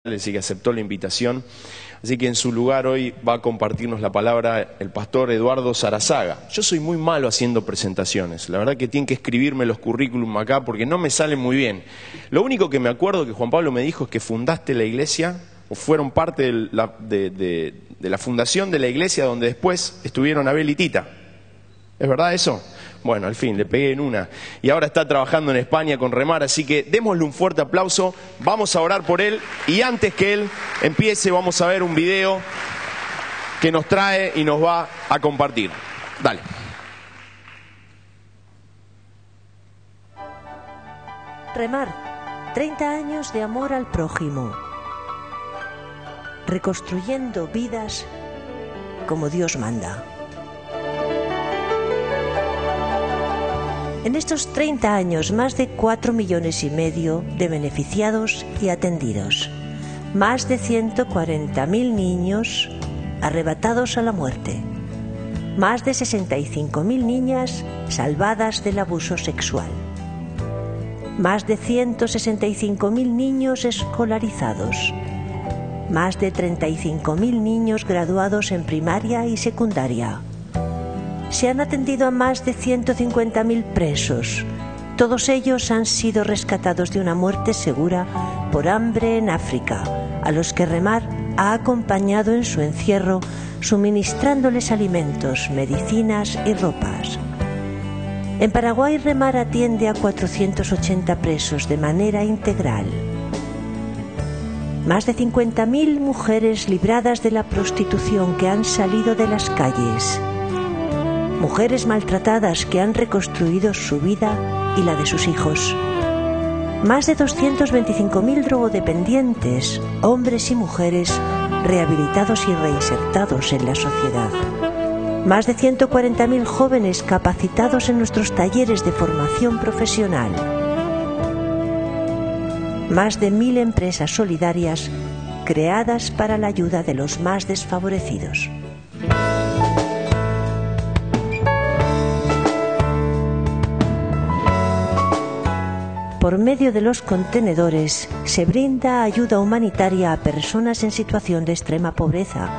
Así que aceptó la invitación. Así que en su lugar hoy va a compartirnos la palabra el pastor Eduardo Sarazaga. Yo soy muy malo haciendo presentaciones. La verdad que tienen que escribirme los currículum acá porque no me salen muy bien. Lo único que me acuerdo que Juan Pablo me dijo es que fundaste la iglesia, o fueron parte de la fundación de la iglesia donde después estuvieron Abel y Tita. ¿Es verdad eso? Bueno, al fin, le pegué en una. Y ahora está trabajando en España con Remar, así que démosle un fuerte aplauso. Vamos a orar por él y antes que él empiece vamos a ver un video que nos trae y nos va a compartir. Dale. Remar, 30 años de amor al prójimo. Reconstruyendo vidas como Dios manda. En estos 30 años, más de 4,5 millones de beneficiados y atendidos. Más de 140.000 niños arrebatados a la muerte. Más de 65.000 niñas salvadas del abuso sexual. Más de 165.000 niños escolarizados. Más de 35.000 niños graduados en primaria y secundaria. Se han atendido a más de 150.000 presos. Todos ellos han sido rescatados de una muerte segura por hambre en África, a los que Remar ha acompañado en su encierro, suministrándoles alimentos, medicinas y ropas. En Paraguay, Remar atiende a 480 presos de manera integral. Más de 50.000 mujeres libradas de la prostitución que han salido de las calles. Mujeres maltratadas que han reconstruido su vida y la de sus hijos. Más de 225.000 drogodependientes, hombres y mujeres rehabilitados y reinsertados en la sociedad. Más de 140.000 jóvenes capacitados en nuestros talleres de formación profesional. Más de 1.000 empresas solidarias creadas para la ayuda de los más desfavorecidos. Por medio de los contenedores se brinda ayuda humanitaria a personas en situación de extrema pobreza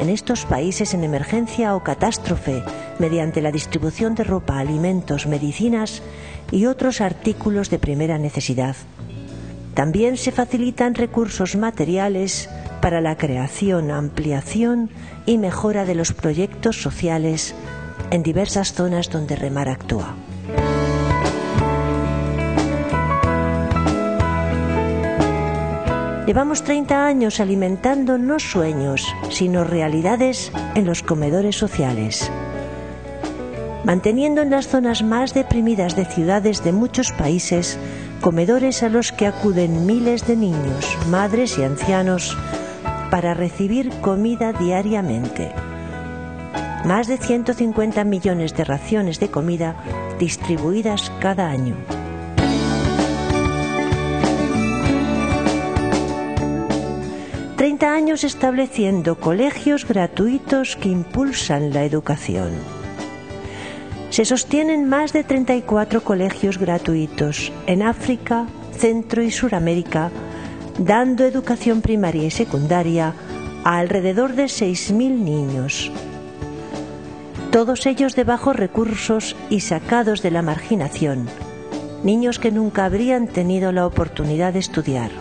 en estos países en emergencia o catástrofe mediante la distribución de ropa, alimentos, medicinas y otros artículos de primera necesidad. También se facilitan recursos materiales para la creación, ampliación y mejora de los proyectos sociales en diversas zonas donde Remar actúa. Llevamos 30 años alimentando no sueños, sino realidades en los comedores sociales. Manteniendo en las zonas más deprimidas de ciudades de muchos países, comedores a los que acuden miles de niños, madres y ancianos para recibir comida diariamente. Más de 150 millones de raciones de comida distribuidas cada año. 30 años estableciendo colegios gratuitos que impulsan la educación. Se sostienen más de 34 colegios gratuitos en África, Centro y Suramérica, dando educación primaria y secundaria a alrededor de 6.000 niños. Todos ellos de bajos recursos y sacados de la marginación, niños que nunca habrían tenido la oportunidad de estudiar.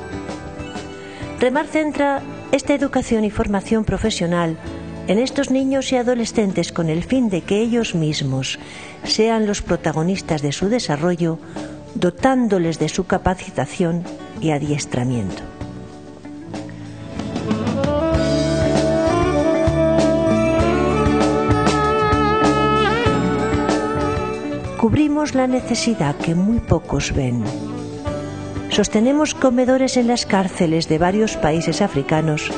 Remar centra esta educación y formación profesional en estos niños y adolescentes con el fin de que ellos mismos sean los protagonistas de su desarrollo, dotándoles de su capacitación y adiestramiento. Cubrimos la necesidad que muy pocos ven. Sostenemos comedores en las cárceles de varios países africanos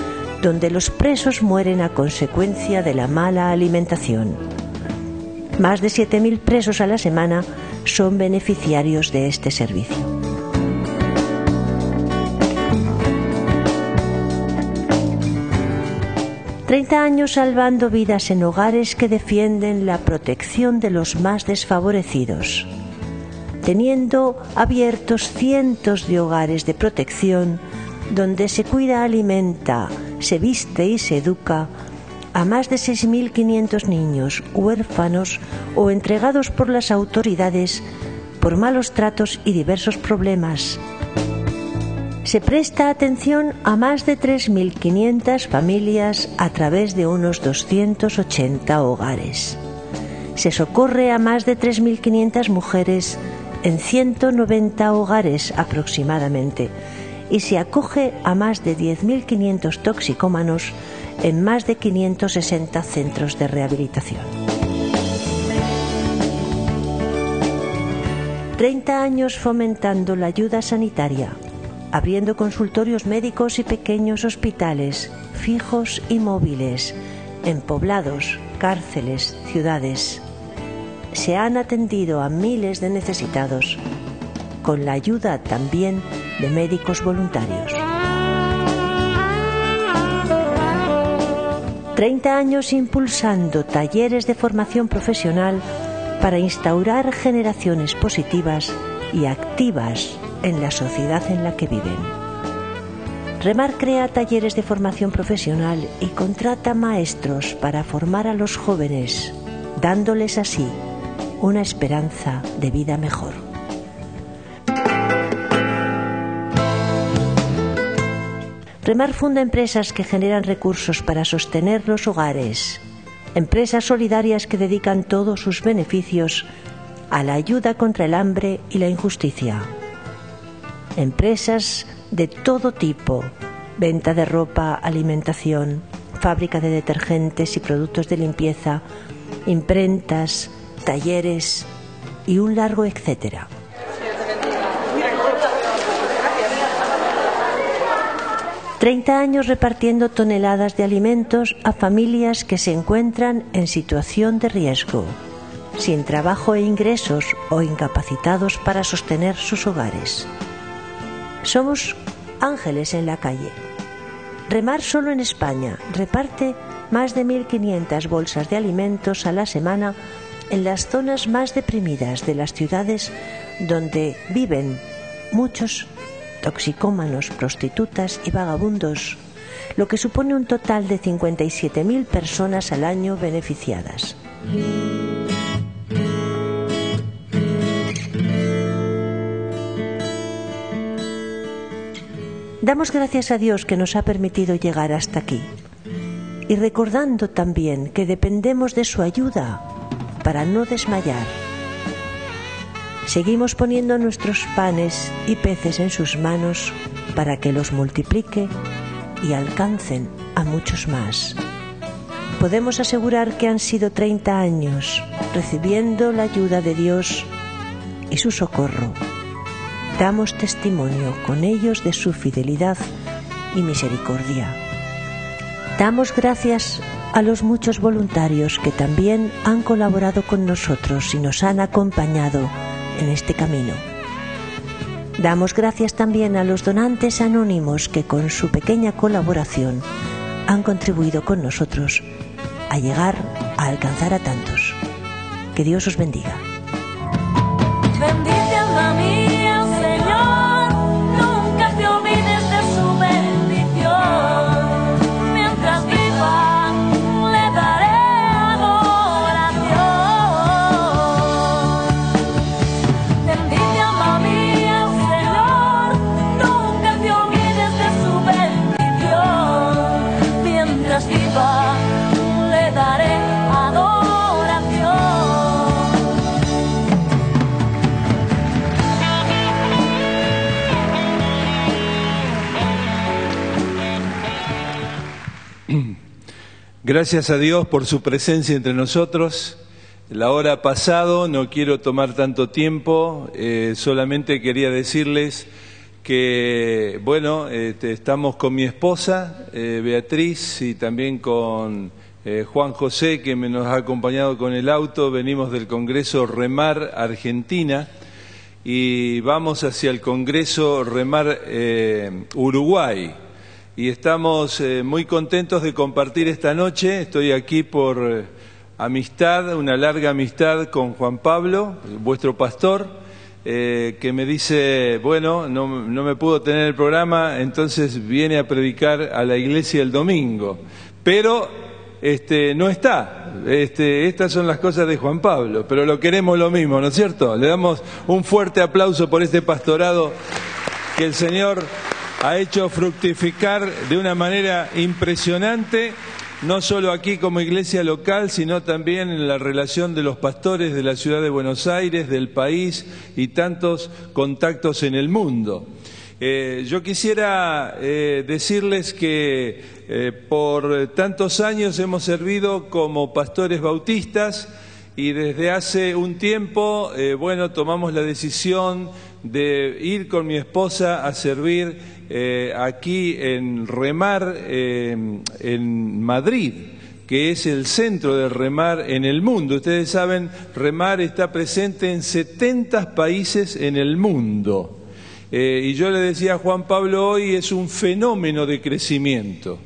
donde los presos mueren a consecuencia de la mala alimentación. Más de 7.000 presos a la semana son beneficiarios de este servicio. «30 años salvando vidas en hogares que defienden la protección de los más desfavorecidos». Teniendo abiertos cientos de hogares de protección donde se cuida, alimenta, se viste y se educa a más de 6.500 niños huérfanos o entregados por las autoridades por malos tratos y diversos problemas. Se presta atención a más de 3.500 familias a través de unos 280 hogares. Se socorre a más de 3.500 mujeres en 190 hogares aproximadamente y se acoge a más de 10.500 toxicómanos en más de 560 centros de rehabilitación. 30 años fomentando la ayuda sanitaria, abriendo consultorios médicos y pequeños hospitales, fijos y móviles, en poblados, cárceles, ciudades. Se han atendido a miles de necesitados, con la ayuda también de médicos voluntarios. 30 años impulsando talleres de formación profesional para instaurar generaciones positivas y activas en la sociedad en la que viven. Remar crea talleres de formación profesional y contrata maestros para formar a los jóvenes, dándoles así una esperanza de vida mejor. Remar funda empresas que generan recursos para sostener los hogares, empresas solidarias que dedican todos sus beneficios a la ayuda contra el hambre y la injusticia. Empresas de todo tipo, venta de ropa, alimentación, fábrica de detergentes y productos de limpieza, imprentas, talleres y un largo etcétera. 30 años repartiendo toneladas de alimentos a familias que se encuentran en situación de riesgo, sin trabajo e ingresos o incapacitados para sostener sus hogares. Somos ángeles en la calle. Remar solo en España reparte más de 1.500 bolsas de alimentos a la semana en las zonas más deprimidas de las ciudades donde viven muchos toxicómanos, prostitutas y vagabundos, lo que supone un total de 57.000 personas al año beneficiadas. Damos gracias a Dios que nos ha permitido llegar hasta aquí y recordando también que dependemos de su ayuda para no desmayar. Seguimos poniendo nuestros panes y peces en sus manos para que los multiplique y alcancen a muchos más. Podemos asegurar que han sido 30 años recibiendo la ayuda de Dios y su socorro. Damos testimonio con ellos de su fidelidad y misericordia. Damos gracias a los muchos voluntarios que también han colaborado con nosotros y nos han acompañado en este camino. Damos gracias también a los donantes anónimos que con su pequeña colaboración han contribuido con nosotros a llegar a alcanzar a tantos. Que Dios os bendiga. Bendice alma mía, Señor, nunca te olvides de su bendición. Mientras viva, le daré adoración. Bendice alma mía, Señor, nunca te olvides de su bendición. Mientras viva, le daré adoración. Gracias a Dios por su presencia entre nosotros. La hora ha pasado, no quiero tomar tanto tiempo, solamente quería decirles que, bueno, estamos con mi esposa, Beatriz, y también con Juan José, que nos ha acompañado con el auto. Venimos del Congreso Remar Argentina y vamos hacia el Congreso Remar Uruguay. Y estamos muy contentos de compartir esta noche. Estoy aquí por amistad, una larga amistad con Juan Pablo, vuestro pastor, que me dice, bueno, no me pudo tener el programa, entonces viene a predicar a la iglesia el domingo. Pero no está. Estas son las cosas de Juan Pablo, pero lo queremos lo mismo, ¿no es cierto? Le damos un fuerte aplauso por este pastorado que el Señor ha hecho fructificar de una manera impresionante, no solo aquí como iglesia local, sino también en la relación de los pastores de la ciudad de Buenos Aires, del país y tantos contactos en el mundo. Yo quisiera decirles que por tantos años hemos servido como pastores bautistas y desde hace un tiempo, tomamos la decisión de ir con mi esposa a servir aquí en Remar, en Madrid, que es el centro del Remar en el mundo. Ustedes saben, Remar está presente en 70 países en el mundo. Y yo le decía a Juan Pablo hoy, es un fenómeno de crecimiento,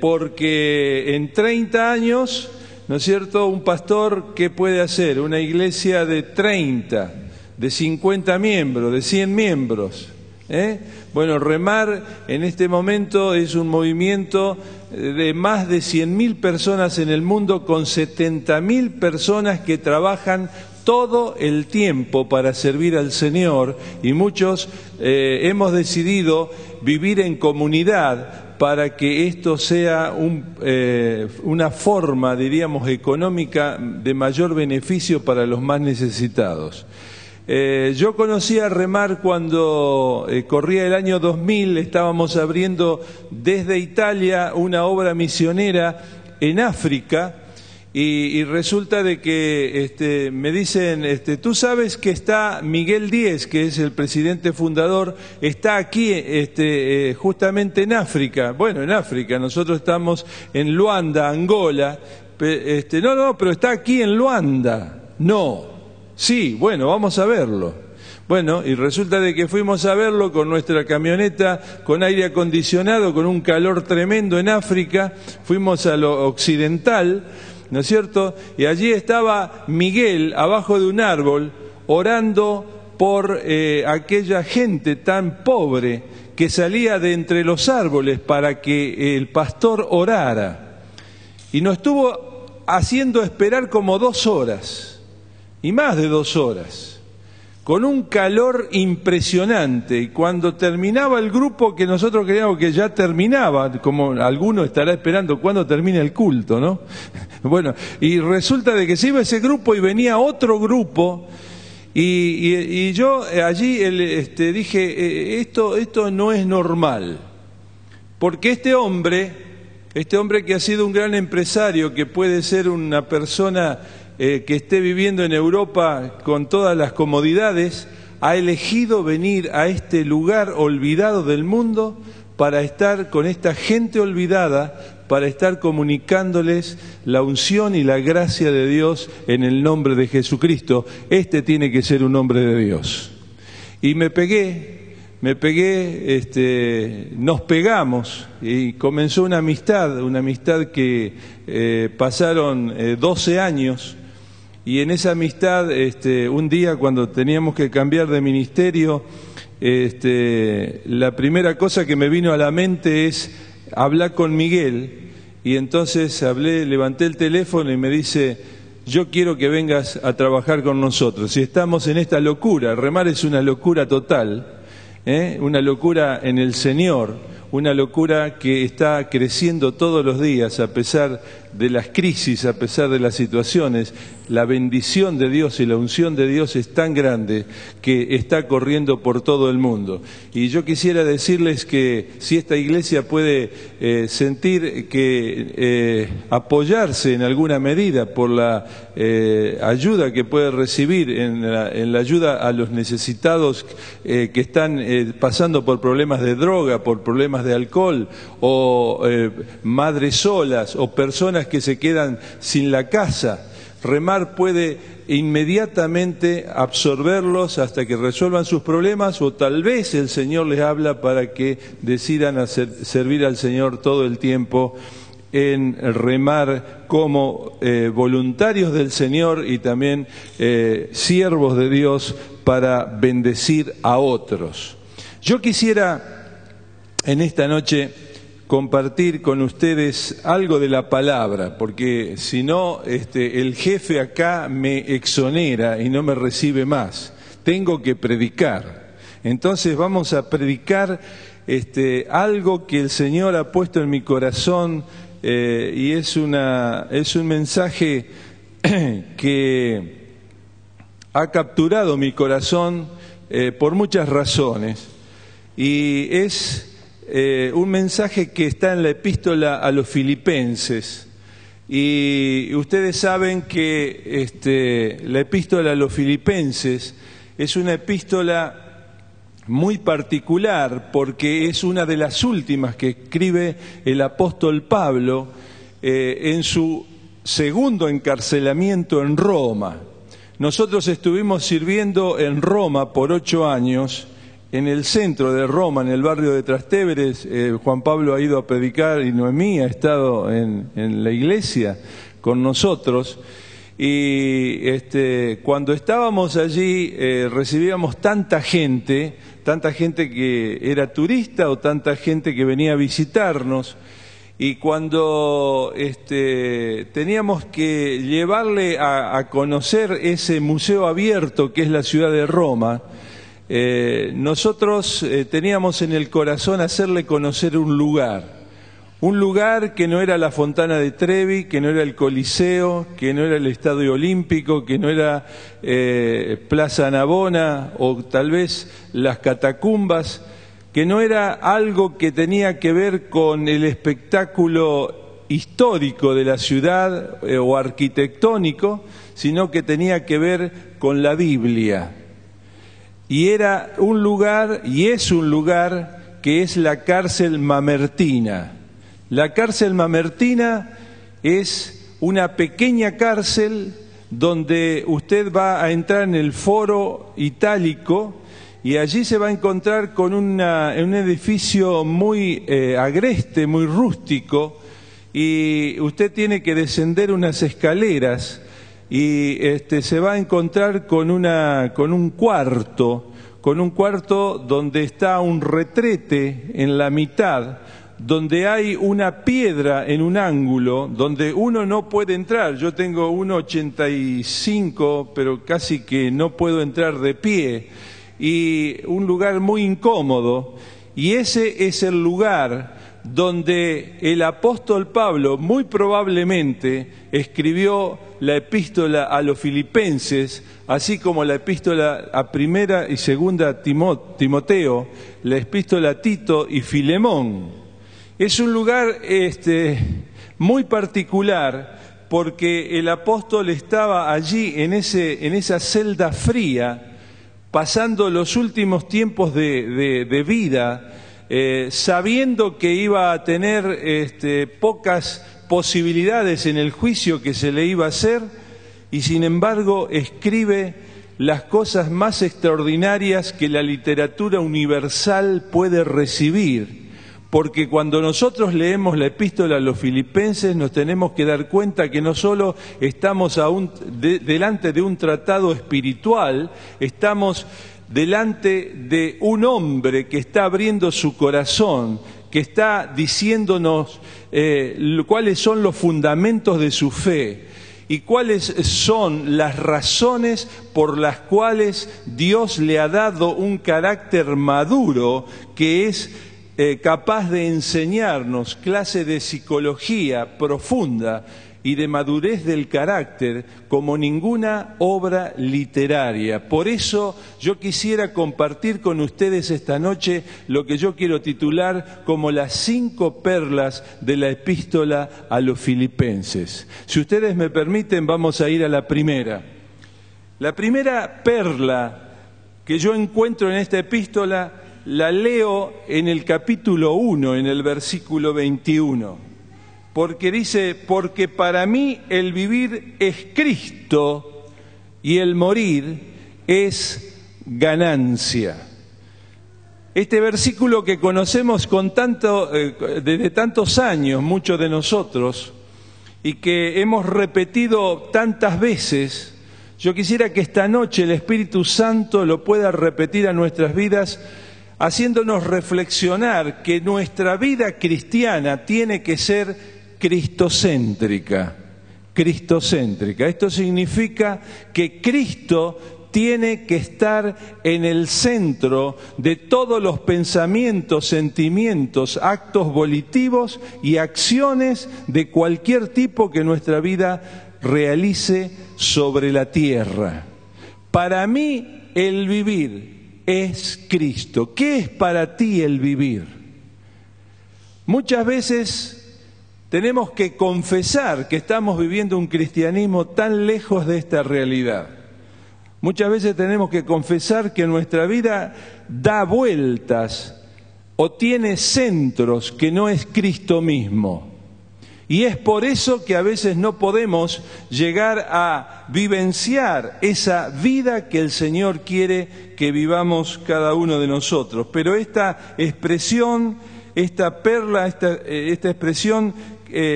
porque en 30 años, ¿no es cierto?, un pastor, ¿qué puede hacer? Una iglesia de 30, de 50 miembros, de 100 miembros. Bueno, Remar en este momento es un movimiento de más de 100.000 personas en el mundo, con 70.000 personas que trabajan todo el tiempo para servir al Señor, y muchos hemos decidido vivir en comunidad para que esto sea una forma, diríamos, económica de mayor beneficio para los más necesitados. Yo conocí a Remar cuando corría el año 2000, estábamos abriendo desde Italia una obra misionera en África. Y resulta de que me dicen, tú sabes que está Miguel Díez, que es el presidente fundador, está aquí justamente en África. Bueno, en África, nosotros estamos en Luanda, Angola. No, pero está aquí en Luanda. No, sí, bueno, vamos a verlo. Bueno, y resulta de que fuimos a verlo con nuestra camioneta, con aire acondicionado, con un calor tremendo en África. Fuimos a lo occidental, ¿no es cierto? Y allí estaba Miguel abajo de un árbol orando por aquella gente tan pobre que salía de entre los árboles para que el pastor orara. Y nos estuvo haciendo esperar como 2 horas, y más de 2 horas, con un calor impresionante. Y cuando terminaba el grupo, que nosotros creíamos que ya terminaba, como alguno estará esperando cuando termine el culto, ¿no? Bueno, y resulta de que se iba ese grupo y venía otro grupo, y yo allí dije, esto no es normal, porque este hombre que ha sido un gran empresario, que puede ser una persona que esté viviendo en Europa con todas las comodidades, ha elegido venir a este lugar olvidado del mundo para estar con esta gente olvidada, para estar comunicándoles la unción y la gracia de Dios en el nombre de Jesucristo. Este tiene que ser un hombre de Dios. Y me pegué, nos pegamos, y comenzó una amistad que pasaron 12 años. Y en esa amistad, un día cuando teníamos que cambiar de ministerio, la primera cosa que me vino a la mente es hablar con Miguel. Y entonces levanté el teléfono y me dice, yo quiero que vengas a trabajar con nosotros. Y estamos en esta locura. Remar es una locura total, una locura en el Señor, una locura que está creciendo todos los días a pesar de las crisis, a pesar de las situaciones. La bendición de Dios y la unción de Dios es tan grande que está corriendo por todo el mundo. Y yo quisiera decirles que si esta iglesia puede sentir que apoyarse en alguna medida por la ayuda que puede recibir en la ayuda a los necesitados que están pasando por problemas de droga, por problemas de alcohol, o madres solas, o personas que se quedan sin la casa, Remar puede inmediatamente absorberlos hasta que resuelvan sus problemas, o tal vez el Señor les habla para que decidan servir al Señor todo el tiempo en Remar como voluntarios del Señor y también siervos de Dios para bendecir a otros. Yo quisiera en esta noche compartir con ustedes algo de la palabra, porque si no, el jefe acá me exonera y no me recibe más. Tengo que predicar. Entonces vamos a predicar algo que el Señor ha puesto en mi corazón, y es un mensaje que ha capturado mi corazón por muchas razones, y es un mensaje que está en la epístola a los Filipenses. Y ustedes saben que la epístola a los Filipenses es una epístola muy particular, porque es una de las últimas que escribe el apóstol Pablo en su segundo encarcelamiento en Roma. Nosotros estuvimos sirviendo en Roma por 8 años, en el centro de Roma, en el barrio de Trastéveres. Juan Pablo ha ido a predicar y Noemí ha estado en la iglesia con nosotros. Y cuando estábamos allí recibíamos tanta gente que era turista o tanta gente que venía a visitarnos. Y cuando teníamos que llevarle a conocer ese museo abierto que es la ciudad de Roma, nosotros teníamos en el corazón hacerle conocer un lugar que no era la Fontana de Trevi, que no era el Coliseo, que no era el Estadio Olímpico, que no era Plaza Navona o tal vez las catacumbas, que no era algo que tenía que ver con el espectáculo histórico de la ciudad o arquitectónico, sino que tenía que ver con la Biblia. Y era un lugar, y es un lugar, que es la cárcel mamertina. La cárcel mamertina es una pequeña cárcel donde usted va a entrar en el foro itálico y allí se va a encontrar con un edificio muy agreste, muy rústico, y usted tiene que descender unas escaleras y se va a encontrar con un cuarto donde está un retrete en la mitad, donde hay una piedra en un ángulo, donde uno no puede entrar. Yo tengo 1,85, pero casi que no puedo entrar de pie, y un lugar muy incómodo. Y ese es el lugar donde el apóstol Pablo muy probablemente escribió la epístola a los Filipenses, así como la epístola a Primera y Segunda Timoteo, la epístola a Tito y Filemón. Es un lugar muy particular, porque el apóstol estaba allí en esa celda fría, pasando los últimos tiempos de vida, sabiendo que iba a tener pocas posibilidades en el juicio que se le iba a hacer, y sin embargo escribe las cosas más extraordinarias que la literatura universal puede recibir. Porque cuando nosotros leemos la epístola a los Filipenses nos tenemos que dar cuenta que no solo estamos delante de un tratado espiritual, estamos delante de un hombre que está abriendo su corazón, que está diciéndonos cuáles son los fundamentos de su fe y cuáles son las razones por las cuales Dios le ha dado un carácter maduro que es capaz de enseñarnos clase de psicología profunda y de madurez del carácter como ninguna obra literaria. Por eso yo quisiera compartir con ustedes esta noche lo que yo quiero titular como las 5 perlas de la epístola a los Filipenses. Si ustedes me permiten, vamos a ir a la primera. La primera perla que yo encuentro en esta epístola la leo en el capítulo 1, en el versículo 21, porque dice: porque para mí el vivir es Cristo y el morir es ganancia. Este versículo que conocemos desde tantos años, muchos de nosotros, y que hemos repetido tantas veces, Yo quisiera que esta noche el Espíritu Santo lo pueda repetir a nuestras vidas, haciéndonos reflexionar que nuestra vida cristiana tiene que ser cristocéntrica. Cristocéntrica. Esto significa que Cristo tiene que estar en el centro de todos los pensamientos, sentimientos, actos volitivos y acciones de cualquier tipo que nuestra vida realice sobre la tierra. Para mí el vivir es Cristo. ¿Qué es para ti el vivir? Muchas veces tenemos que confesar que estamos viviendo un cristianismo tan lejos de esta realidad. Muchas veces tenemos que confesar que nuestra vida da vueltas o tiene centros que no es Cristo mismo. Y es por eso que a veces no podemos llegar a vivenciar esa vida que el Señor quiere que vivamos cada uno de nosotros. Pero esta expresión, esta perla, esta expresión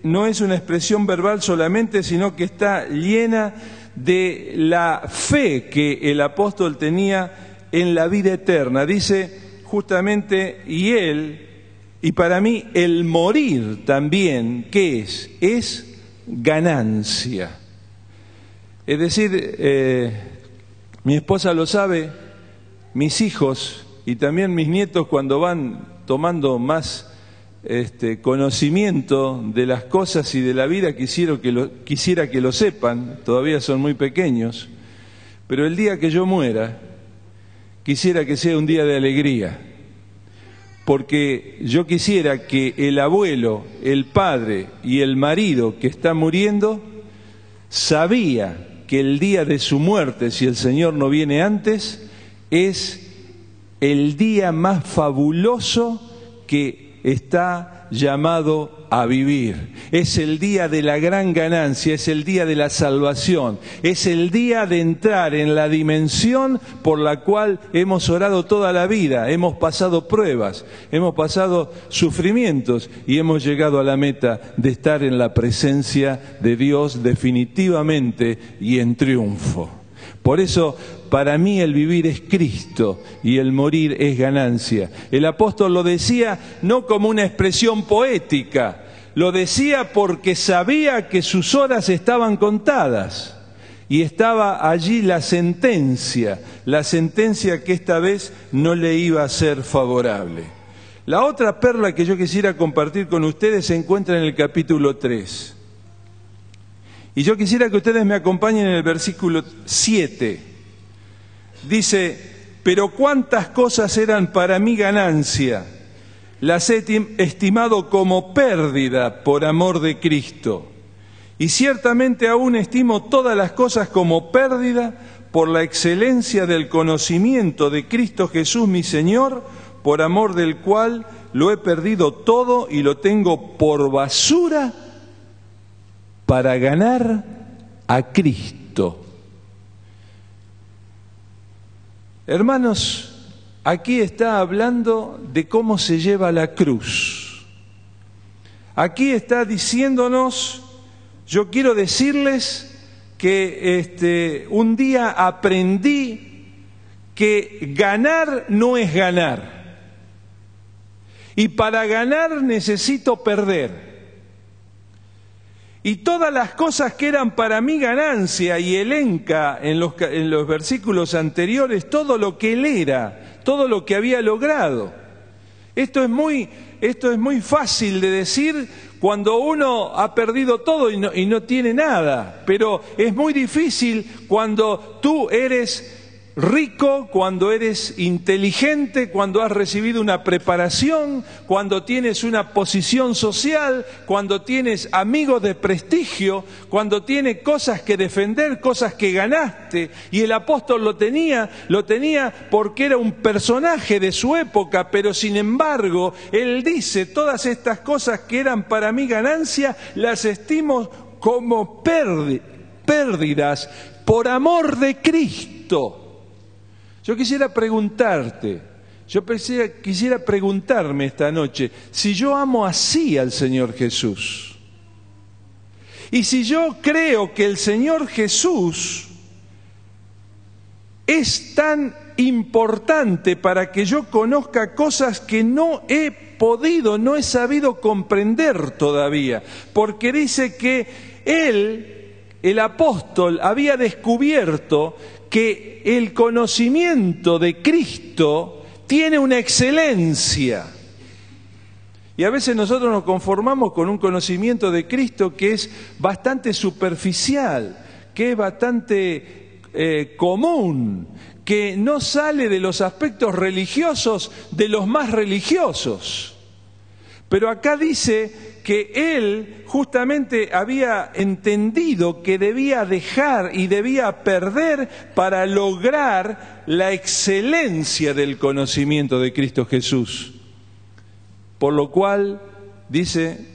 no es una expresión verbal solamente, sino que está llena de la fe que el apóstol tenía en la vida eterna. Dice justamente, y para mí el morir también, ¿qué es? Es ganancia. Es decir, mi esposa lo sabe, mis hijos y también mis nietos, cuando van tomando más conocimiento de las cosas y de la vida, quisiera que lo sepan, todavía son muy pequeños, pero el día que yo muera, quisiera que sea un día de alegría. Porque yo quisiera que el abuelo, el padre y el marido que está muriendo sabía que el día de su muerte, si el Señor no viene antes, es el día más fabuloso que está llamado a vivir. Es el día de la gran ganancia, es el día de la salvación, es el día de entrar en la dimensión por la cual hemos orado toda la vida, hemos pasado pruebas, hemos pasado sufrimientos y hemos llegado a la meta de estar en la presencia de Dios definitivamente y en triunfo. Por eso, para mí el vivir es Cristo y el morir es ganancia. El apóstol lo decía no como una expresión poética, lo decía porque sabía que sus horas estaban contadas y estaba allí la sentencia que esta vez no le iba a ser favorable. La otra perla que yo quisiera compartir con ustedes se encuentra en el capítulo 3. Y yo quisiera que ustedes me acompañen en el versículo 7. Dice, pero cuántas cosas eran para mí ganancia, las he estimado como pérdida por amor de Cristo. Y ciertamente aún estimo todas las cosas como pérdida por la excelencia del conocimiento de Cristo Jesús mi Señor, por amor del cual lo he perdido todo y lo tengo por basura para ganar a Cristo. Hermanos, aquí está hablando de cómo se lleva la cruz. Aquí está diciéndonos, yo quiero decirles que un día aprendí que ganar no es ganar. Y para ganar necesito perder. Y todas las cosas que eran para mí ganancia, y elenca en los versículos anteriores todo lo que él era, todo lo que había logrado. Esto es muy fácil de decir cuando uno ha perdido todo y no tiene nada, pero es muy difícil cuando tú eres rico, cuando eres inteligente, cuando has recibido una preparación, cuando tienes una posición social, cuando tienes amigos de prestigio, cuando tienes cosas que defender, cosas que ganaste. Y el apóstol lo tenía porque era un personaje de su época, pero sin embargo, él dice, todas estas cosas que eran para mí ganancia, las estimo como pérdidas por amor de Cristo. Yo quisiera preguntarte, quisiera preguntarme esta noche, si yo amo así al Señor Jesús, Y si yo creo que el Señor Jesús es tan importante para que yo conozca cosas que no he podido, no he sabido comprender todavía, porque dice que él, el apóstol, había descubierto que el conocimiento de Cristo tiene una excelencia. Y a veces nosotros nos conformamos con un conocimiento de Cristo que es bastante superficial, que es bastante común, que no sale de los aspectos religiosos de los más religiosos. Pero acá dice que él justamente había entendido que debía dejar y debía perder para lograr la excelencia del conocimiento de Cristo Jesús. Por lo cual, dice,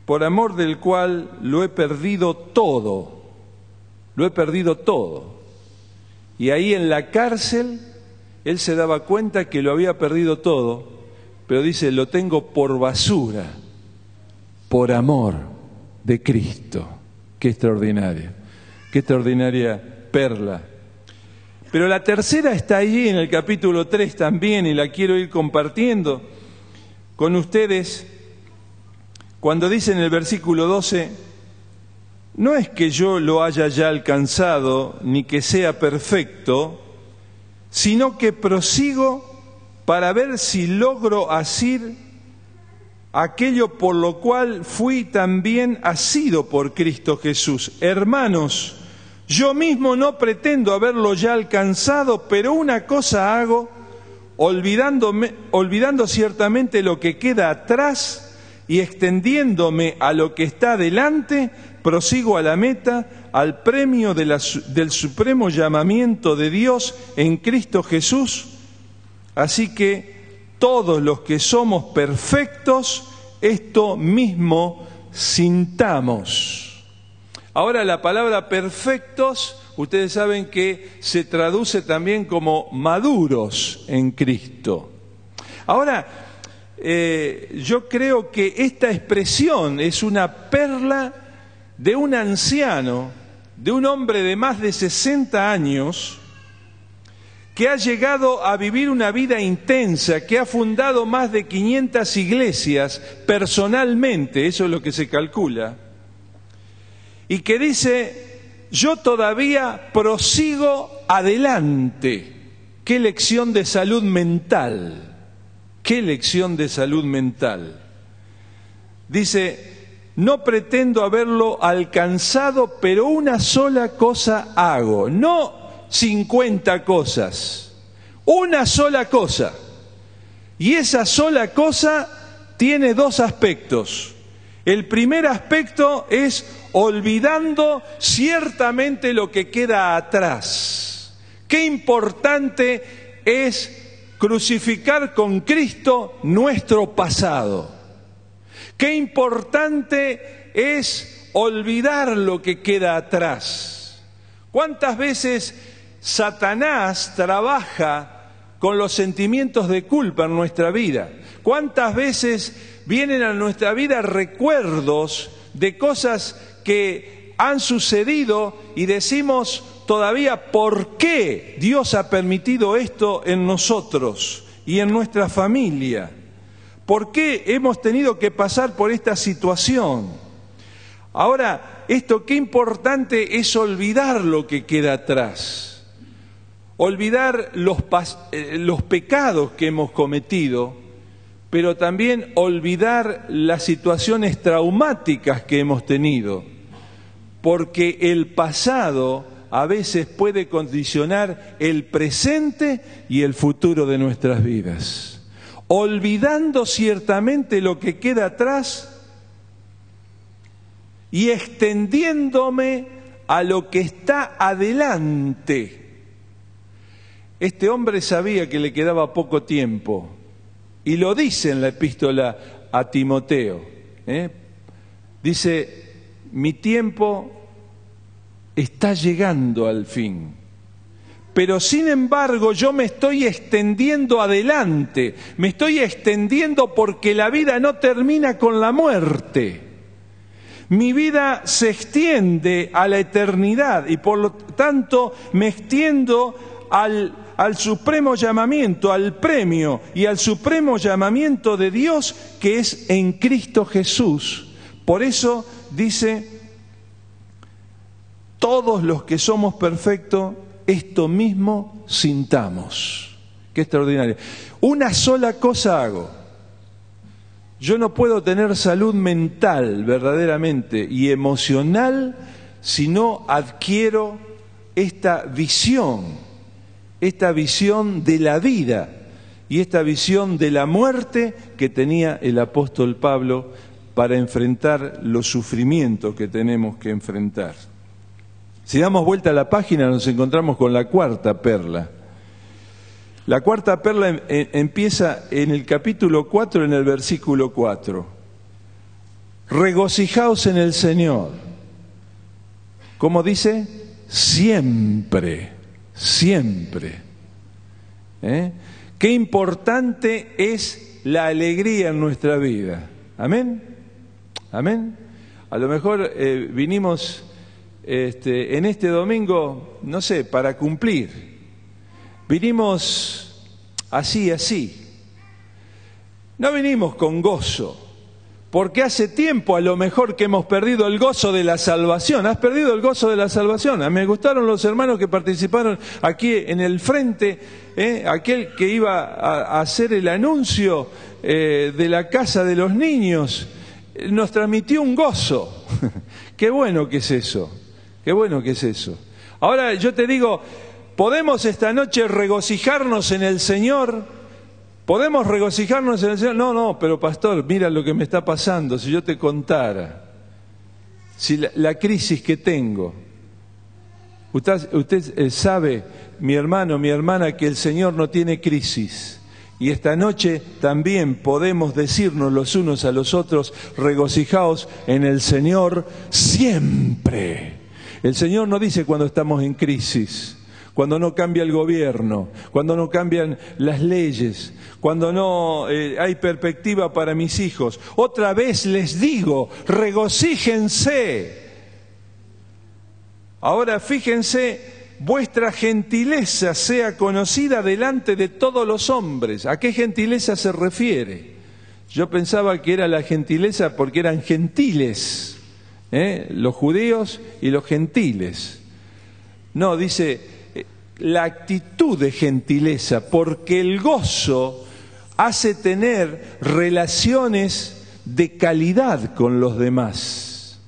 por amor del cual lo he perdido todo, lo he perdido todo. Y ahí en la cárcel, él se daba cuenta que lo había perdido todo, pero dice, lo tengo por basura, por amor de Cristo. Qué extraordinaria perla. Pero la tercera está allí en el capítulo 3 también, y la quiero ir compartiendo con ustedes, cuando dice en el versículo 12, no es que yo lo haya ya alcanzado, ni que sea perfecto, sino que prosigo para ver si logro asir aquello por lo cual fui también asido por Cristo Jesús. Hermanos, yo mismo no pretendo haberlo ya alcanzado, pero una cosa hago, olvidando ciertamente lo que queda atrás y extendiéndome a lo que está delante, prosigo a la meta, al premio del supremo llamamiento de Dios en Cristo Jesús. Así que todos los que somos perfectos, esto mismo sintamos. Ahora la palabra perfectos, ustedes saben que se traduce también como maduros en Cristo. Ahora, yo creo que esta expresión es una perla de un anciano, de un hombre de más de 60 años, que ha llegado a vivir una vida intensa, que ha fundado más de 500 iglesias personalmente, eso es lo que se calcula, y que dice, yo todavía prosigo adelante. ¡Qué lección de salud mental! ¡Qué lección de salud mental! Dice, no pretendo haberlo alcanzado, pero una sola cosa hago, no 50 cosas, una sola cosa. Y esa sola cosa tiene dos aspectos. El primer aspecto es olvidando ciertamente lo que queda atrás. Qué importante es crucificar con Cristo nuestro pasado. Qué importante es olvidar lo que queda atrás. ¿Cuántas veces Satanás trabaja con los sentimientos de culpa en nuestra vida? ¿Cuántas veces vienen a nuestra vida recuerdos de cosas que han sucedido y decimos todavía ¿por qué Dios ha permitido esto en nosotros y en nuestra familia? ¿Por qué hemos tenido que pasar por esta situación? Ahora, qué importante es olvidar lo que queda atrás, olvidar los pecados que hemos cometido, pero también olvidar las situaciones traumáticas que hemos tenido, porque el pasado a veces puede condicionar el presente y el futuro de nuestras vidas. Olvidando ciertamente lo que queda atrás y extendiéndome a lo que está adelante. Este hombre sabía que le quedaba poco tiempo y lo dice en la epístola a Timoteo. Dice, mi tiempo está llegando al fin. Pero sin embargo yo me estoy extendiendo adelante, me estoy extendiendo porque la vida no termina con la muerte. Mi vida se extiende a la eternidad y por lo tanto me extiendo al supremo llamamiento, al premio y al supremo llamamiento de Dios que es en Cristo Jesús. Por eso dice, todos los que somos perfectos, esto mismo sintamos. Qué extraordinario. Una sola cosa hago. Yo no puedo tener salud mental verdaderamente y emocional si no adquiero esta visión de la vida y esta visión de la muerte que tenía el apóstol Pablo para enfrentar los sufrimientos que tenemos que enfrentar. Si damos vuelta a la página nos encontramos con la cuarta perla. La cuarta perla empieza en el capítulo 4, en el versículo 4. Regocijaos en el Señor. ¿Cómo dice? Siempre, siempre. Qué importante es la alegría en nuestra vida. Amén. Amén. A lo mejor vinimos en este domingo, no sé, para cumplir. Vinimos así. No vinimos con gozo, porque hace tiempo a lo mejor que hemos perdido el gozo de la salvación. ¿Has perdido el gozo de la salvación? Me gustaron los hermanos que participaron aquí en el frente, aquel que iba a hacer el anuncio de la casa de los niños, nos transmitió un gozo. Qué bueno que es eso, qué bueno que es eso. Ahora yo te digo, ¿podemos esta noche regocijarnos en el Señor? ¿Podemos regocijarnos en el Señor? No, pero pastor, mira lo que me está pasando. Si yo te contara, si la crisis que tengo. Usted sabe, mi hermano, mi hermana, que el Señor no tiene crisis. Y esta noche también podemos decirnos los unos a los otros, regocijaos en el Señor siempre. El Señor no dice cuando estamos en crisis, cuando no cambia el gobierno, cuando no cambian las leyes, cuando no hay perspectiva para mis hijos. Otra vez les digo, regocíjense. Ahora fíjense, vuestra gentileza sea conocida delante de todos los hombres. ¿A qué gentileza se refiere? Yo pensaba que era la gentileza porque eran gentiles, los judíos y los gentiles. No, dice la actitud de gentileza, porque el gozo hace tener relaciones de calidad con los demás.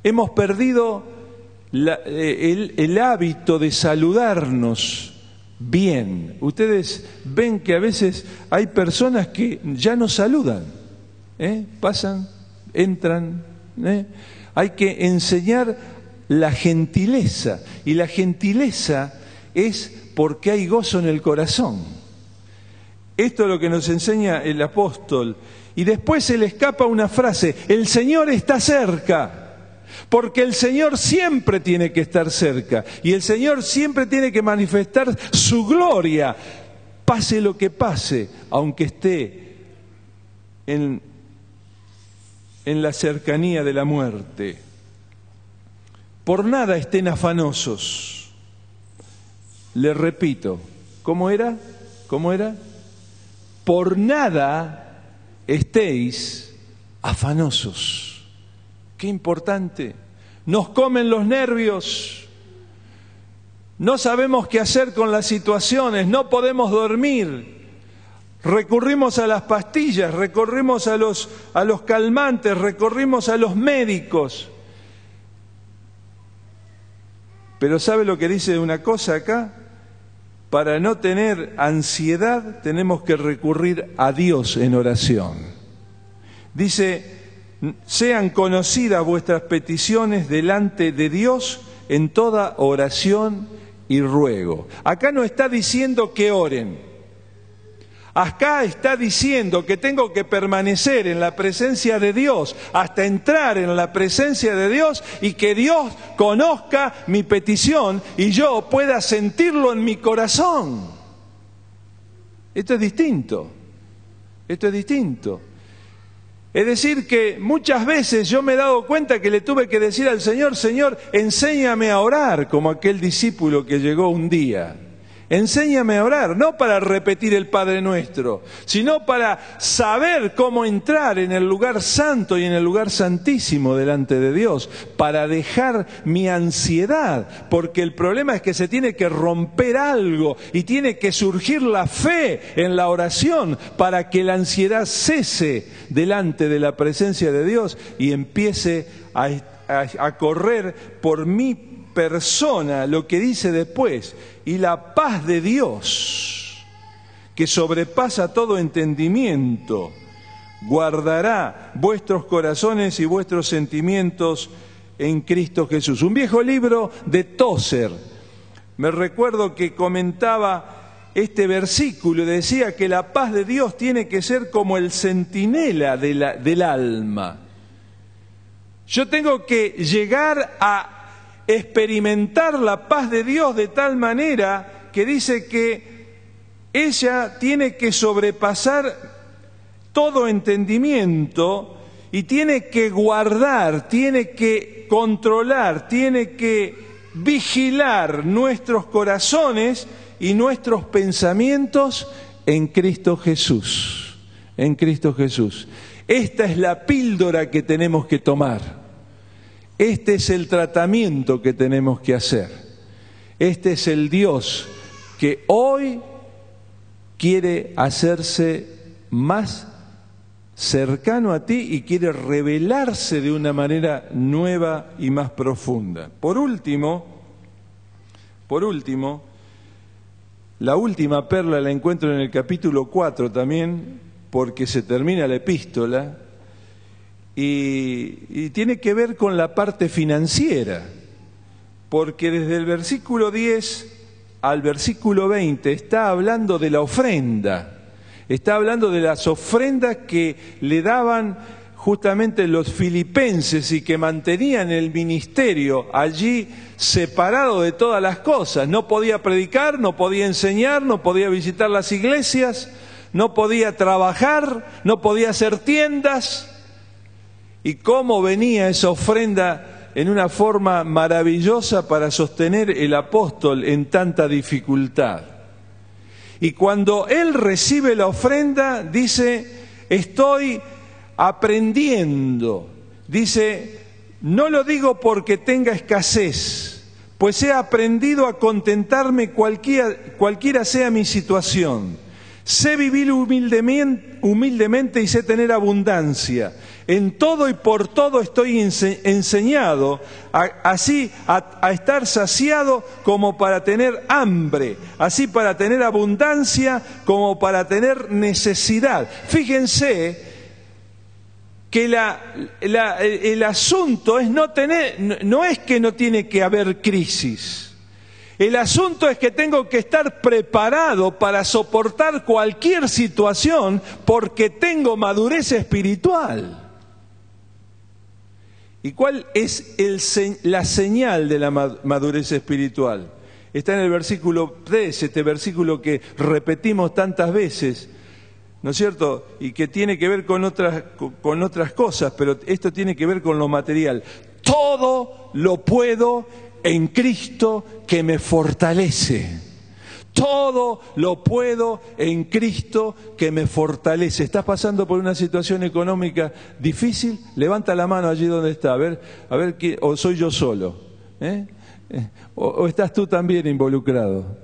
Hemos perdido el hábito de saludarnos bien. Ustedes ven que a veces hay personas que ya no saludan, pasan, entran. Hay que enseñar la gentileza, y la gentileza es porque hay gozo en el corazón. Esto es lo que nos enseña el apóstol. Y después se le escapa una frase: el Señor está cerca. Porque el Señor siempre tiene que estar cerca. Y el Señor siempre tiene que manifestar su gloria. Pase lo que pase, aunque esté en la cercanía de la muerte. Por nada estén afanosos. Les repito, ¿cómo era? ¿Cómo era? Por nada estéis afanosos. Qué importante. Nos comen los nervios. No sabemos qué hacer con las situaciones. No podemos dormir. Recurrimos a las pastillas, recurrimos a los calmantes, recurrimos a los médicos. Pero ¿sabe lo que dice una cosa acá? Para no tener ansiedad tenemos que recurrir a Dios en oración. Dice: sean conocidas vuestras peticiones delante de Dios en toda oración y ruego. Acá no está diciendo que oren. Acá está diciendo que tengo que permanecer en la presencia de Dios hasta entrar en la presencia de Dios y que Dios conozca mi petición y yo pueda sentirlo en mi corazón. Esto es distinto. Esto es distinto. Es decir, que muchas veces yo me he dado cuenta que le tuve que decir al Señor, Señor, enséñame a orar, como aquel discípulo que llegó un día. Enséñame a orar, no para repetir el Padre Nuestro, sino para saber cómo entrar en el lugar santo y en el lugar santísimo delante de Dios, para dejar mi ansiedad, porque el problema es que se tiene que romper algo y tiene que surgir la fe en la oración para que la ansiedad cese delante de la presencia de Dios y empiece a correr por mi persona, lo que dice después, y la paz de Dios, que sobrepasa todo entendimiento, guardará vuestros corazones y vuestros sentimientos en Cristo Jesús. Un viejo libro de Tozer, me recuerdo que comentaba este versículo y decía que la paz de Dios tiene que ser como el centinela del alma. Yo tengo que llegar a experimentar la paz de Dios de tal manera que dice que ella tiene que sobrepasar todo entendimiento y tiene que guardar, tiene que controlar, tiene que vigilar nuestros corazones y nuestros pensamientos en Cristo Jesús. En Cristo Jesús. Esta es la píldora que tenemos que tomar. Este es el tratamiento que tenemos que hacer. Este es el Dios que hoy quiere hacerse más cercano a ti y quiere revelarse de una manera nueva y más profunda. Por último, la última perla la encuentro en el capítulo 4 también, porque se termina la epístola. Y tiene que ver con la parte financiera, porque desde el versículo 10 al versículo 20 está hablando de la ofrenda, está hablando de las ofrendas que le daban justamente los filipenses y que mantenían el ministerio allí separado de todas las cosas. No podía predicar, no podía enseñar, no podía visitar las iglesias, no podía trabajar, no podía hacer tiendas. Y cómo venía esa ofrenda en una forma maravillosa para sostener el apóstol en tanta dificultad. Y cuando él recibe la ofrenda, dice, estoy aprendiendo. Dice, no lo digo porque tenga escasez, pues he aprendido a contentarme cualquiera sea mi situación. Sé vivir humildemente y sé tener abundancia. En todo y por todo estoy enseñado, así a estar saciado como para tener hambre, así para tener abundancia como para tener necesidad. Fíjense que el asunto es no es que no tiene que haber crisis. El asunto es que tengo que estar preparado para soportar cualquier situación porque tengo madurez espiritual. ¿Y cuál es la señal de la madurez espiritual? Está en el versículo 3, este versículo que repetimos tantas veces, ¿no es cierto? Y que tiene que ver con otras cosas, pero esto tiene que ver con lo material. Todo lo puedo en Cristo que me fortalece. Todo lo puedo en Cristo que me fortalece. ¿Estás pasando por una situación económica difícil? Levanta la mano allí donde está, a ver o soy yo solo, o estás tú también involucrado,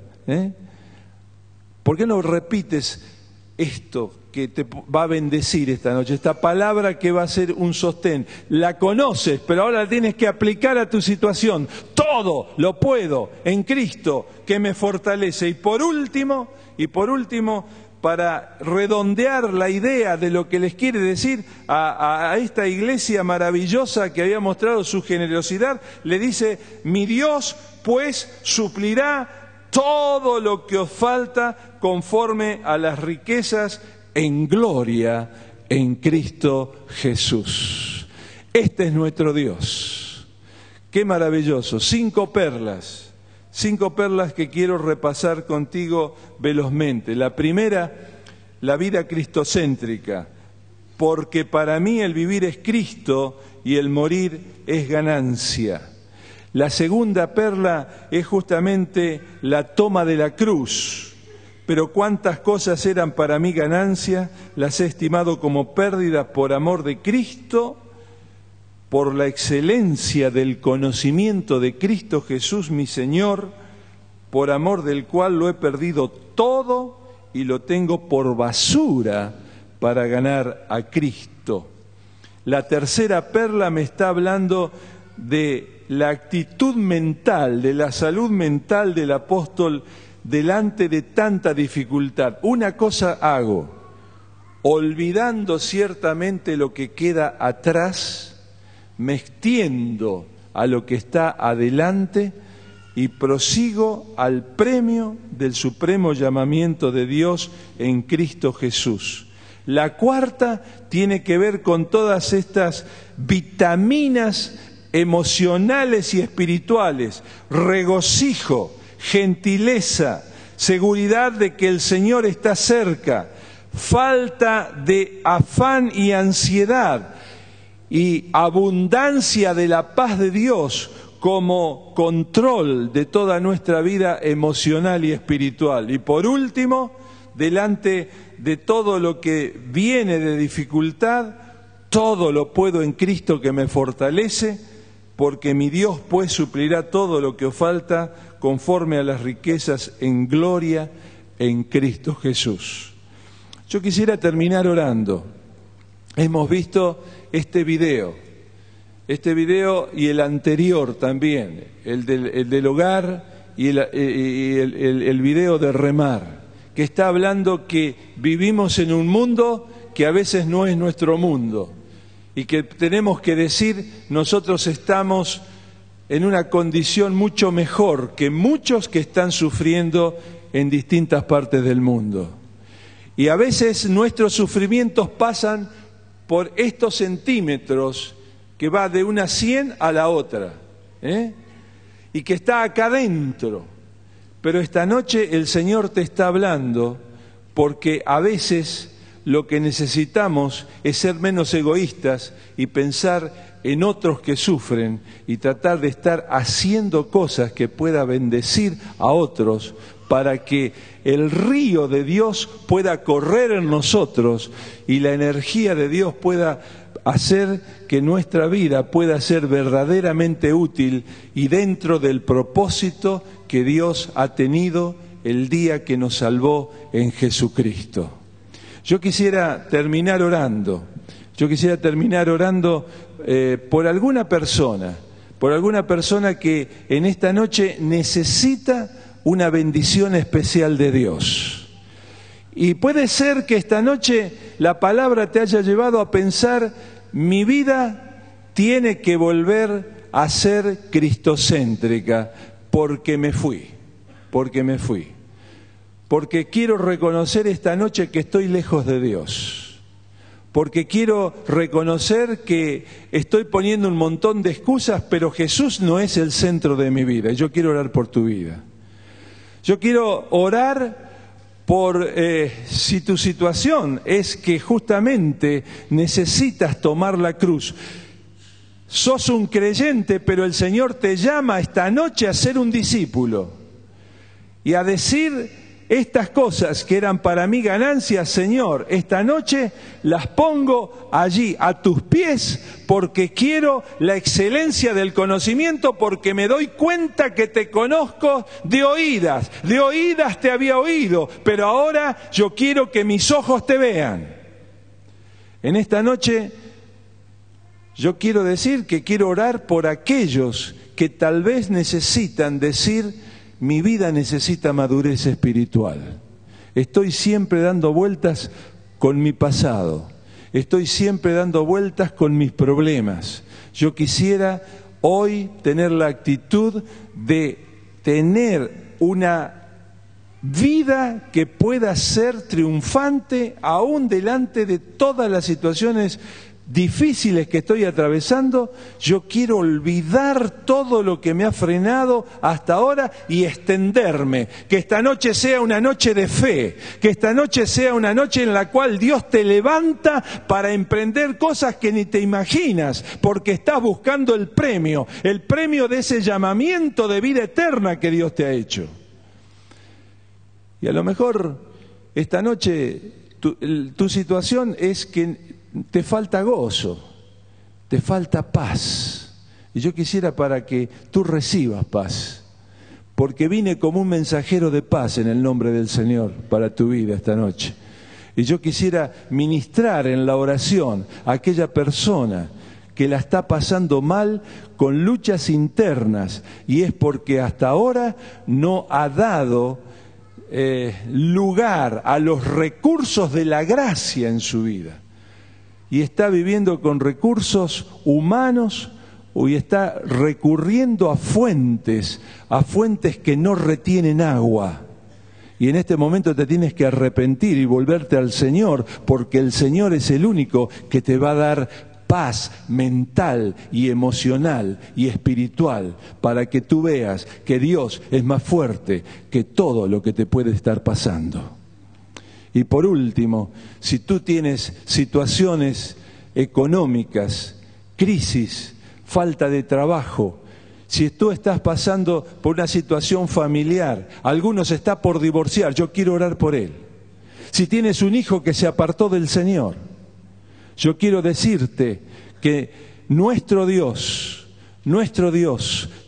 ¿Por qué no repites esto que te va a bendecir esta noche, esta palabra que va a ser un sostén? La conoces, pero ahora la tienes que aplicar a tu situación. Todo lo puedo en Cristo que me fortalece. Y por último, para redondear la idea de lo que les quiere decir a esta iglesia maravillosa que había mostrado su generosidad, le dice, mi Dios pues suplirá todo lo que os falta conforme a las riquezas en gloria en Cristo Jesús. Este es nuestro Dios. Qué maravilloso. 5 perlas que quiero repasar contigo velozmente. La primera, la vida cristocéntrica. porque para mí el vivir es Cristo y el morir es ganancia. La segunda perla es justamente la toma de la cruz. Pero cuántas cosas eran para mí ganancia, las he estimado como pérdida por amor de Cristo, por la excelencia del conocimiento de Cristo Jesús mi Señor, por amor del cual lo he perdido todo y lo tengo por basura para ganar a Cristo. La tercera perla me está hablando de la actitud mental, de la salud mental del apóstol delante de tanta dificultad. Una cosa hago, olvidando ciertamente lo que queda atrás, me extiendo a lo que está adelante y prosigo al premio del supremo llamamiento de Dios en Cristo Jesús. La cuarta tiene que ver con todas estas vitaminas emocionales y espirituales: regocijo, gentileza, seguridad de que el Señor está cerca, falta de afán y ansiedad y abundancia de la paz de Dios como control de toda nuestra vida emocional y espiritual. Y por último, delante de todo lo que viene de dificultad, todo lo puedo en Cristo que me fortalece, porque mi Dios pues suplirá todo lo que os falta conforme a las riquezas en gloria en Cristo Jesús. Yo quisiera terminar orando. Hemos visto este video y el anterior también, el del hogar y el video de remar, que está hablando que vivimos en un mundo que a veces no es nuestro mundo y que tenemos que decir, nosotros estamos en una condición mucho mejor que muchos que están sufriendo en distintas partes del mundo. Y a veces nuestros sufrimientos pasan por estos centímetros que va de una 100 a la otra, y que está acá adentro. Pero esta noche el Señor te está hablando porque a veces lo que necesitamos es ser menos egoístas y pensar en otros que sufren y tratar de estar haciendo cosas que pueda bendecir a otros para que el río de Dios pueda correr en nosotros y la energía de Dios pueda hacer que nuestra vida pueda ser verdaderamente útil y dentro del propósito que Dios ha tenido el día que nos salvó en Jesucristo. Yo quisiera terminar orando. Por alguna persona que en esta noche necesita una bendición especial de Dios. Y puede ser que esta noche la palabra te haya llevado a pensar, mi vida tiene que volver a ser cristocéntrica porque me fui. Porque quiero reconocer esta noche que estoy lejos de Dios. Porque quiero reconocer que estoy poniendo un montón de excusas, pero Jesús no es el centro de mi vida. Yo quiero orar por tu vida. Yo quiero orar por si tu situación es que justamente necesitas tomar la cruz. Sos un creyente, pero el Señor te llama esta noche a ser un discípulo y a decir estas cosas que eran para mí ganancias, Señor, esta noche las pongo allí a tus pies porque quiero la excelencia del conocimiento, porque me doy cuenta que te conozco de oídas te había oído, pero ahora yo quiero que mis ojos te vean. En esta noche yo quiero decir que quiero orar por aquellos que tal vez necesitan decir, mi vida necesita madurez espiritual. Estoy siempre dando vueltas con mi pasado. Estoy siempre dando vueltas con mis problemas. Yo quisiera hoy tener la actitud de tener una vida que pueda ser triunfante aún delante de todas las situaciones difíciles que estoy atravesando, yo quiero olvidar todo lo que me ha frenado hasta ahora y extenderme. Que esta noche sea una noche de fe, que esta noche sea una noche en la cual Dios te levanta para emprender cosas que ni te imaginas, porque estás buscando el premio de ese llamamiento de vida eterna que Dios te ha hecho. Y a lo mejor esta noche tu situación es que te falta gozo, te falta paz. Y yo quisiera para que tú recibas paz, porque vine como un mensajero de paz en el nombre del Señor para tu vida esta noche. Y yo quisiera ministrar en la oración a aquella persona que la está pasando mal con luchas internas, y es porque hasta ahora no ha dado lugar a los recursos de la gracia en su vida. Y está viviendo con recursos humanos y está recurriendo a fuentes que no retienen agua. Y en este momento te tienes que arrepentir y volverte al Señor, porque el Señor es el único que te va a dar paz mental y emocional y espiritual, para que tú veas que Dios es más fuerte que todo lo que te puede estar pasando. Y por último, si tú tienes situaciones económicas, crisis, falta de trabajo, si tú estás pasando por una situación familiar, alguno se está por divorciar, yo quiero orar por él. Si tienes un hijo que se apartó del Señor, yo quiero decirte que nuestro Dios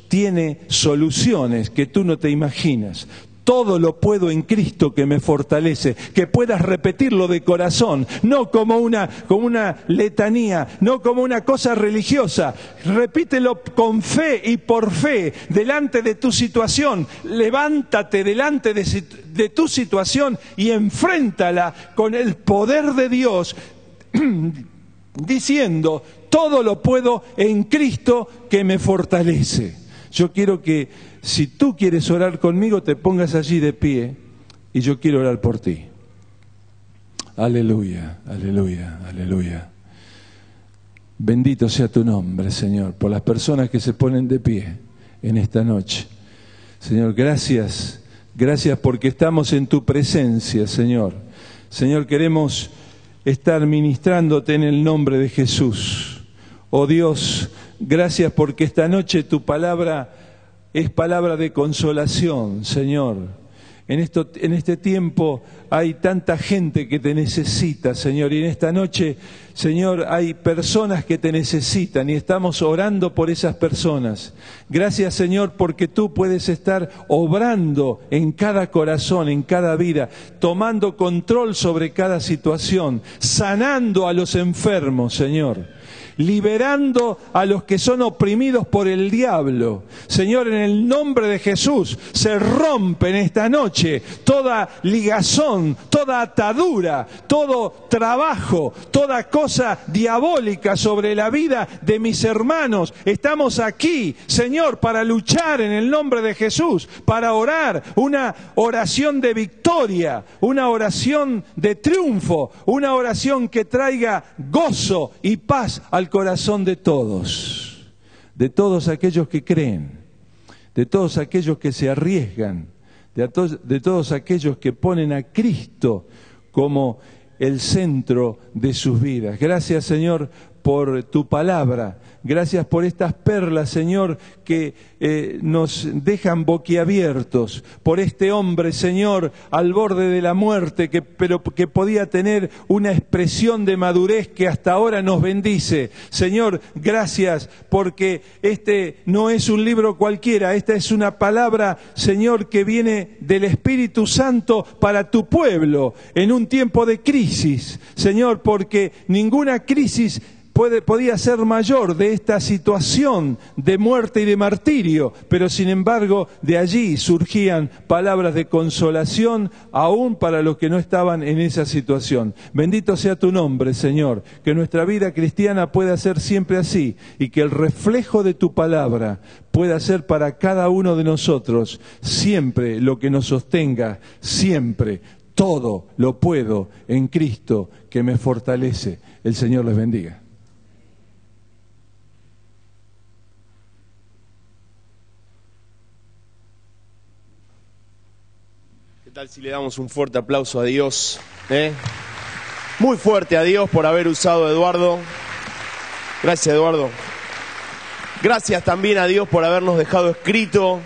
tiene soluciones que tú no te imaginas. Todo lo puedo en Cristo que me fortalece. Que puedas repetirlo de corazón, no como una letanía, no como una cosa religiosa. Repítelo con fe y por fe delante de tu situación. Levántate delante de tu situación y enfréntala con el poder de Dios, diciendo: todo lo puedo en Cristo que me fortalece. Yo quiero que, si tú quieres orar conmigo, te pongas allí de pie y yo quiero orar por ti. Aleluya, aleluya, aleluya. Bendito sea tu nombre, Señor, por las personas que se ponen de pie en esta noche. Señor, gracias porque estamos en tu presencia, Señor. Señor, queremos estar ministrándote en el nombre de Jesús. Oh Dios, gracias porque esta noche tu palabra es palabra de consolación, Señor. En este tiempo hay tanta gente que te necesita, Señor, y en esta noche, Señor, hay personas que te necesitan y estamos orando por esas personas. Gracias, Señor, porque tú puedes estar obrando en cada corazón, en cada vida, tomando control sobre cada situación, sanando a los enfermos, Señor, liberando a los que son oprimidos por el diablo. Señor, en el nombre de Jesús, se rompe en esta noche toda ligazón, toda atadura, todo trabajo, toda cosa diabólica sobre la vida de mis hermanos. Estamos aquí, Señor, para luchar en el nombre de Jesús, para orar una oración de victoria, una oración de triunfo, una oración que traiga gozo y paz al corazón de todos aquellos que creen, de todos aquellos que se arriesgan, de todos aquellos que ponen a Cristo como el centro de sus vidas. Gracias, Señor, por tu palabra. Gracias por estas perlas, Señor, que nos dejan boquiabiertos. Por este hombre, Señor, al borde de la muerte, pero que podía tener una expresión de madurez que hasta ahora nos bendice. Señor, gracias porque este no es un libro cualquiera. Esta es una palabra, Señor, que viene del Espíritu Santo para tu pueblo en un tiempo de crisis. Señor, porque ninguna crisis podía ser mayor de esta situación de muerte y de martirio, pero sin embargo de allí surgían palabras de consolación aún para los que no estaban en esa situación. Bendito sea tu nombre, Señor, que nuestra vida cristiana pueda ser siempre así y que el reflejo de tu palabra pueda ser para cada uno de nosotros siempre lo que nos sostenga, siempre. Todo lo puedo en Cristo que me fortalece. El Señor les bendiga. tal si le damos un fuerte aplauso a Dios? Muy fuerte a Dios por haber usado a Eduardo. Gracias, Eduardo. Gracias también a Dios por habernos dejado escrito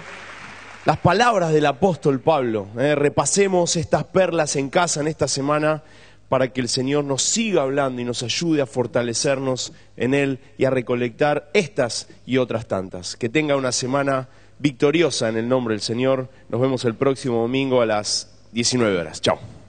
las palabras del apóstol Pablo. Repasemos estas perlas en casa en esta semana para que el Señor nos siga hablando y nos ayude a fortalecernos en Él y a recolectar estas y otras tantas. Que tenga una semana victoriosa en el nombre del Señor. Nos vemos el próximo domingo a las 19 horas. Chao.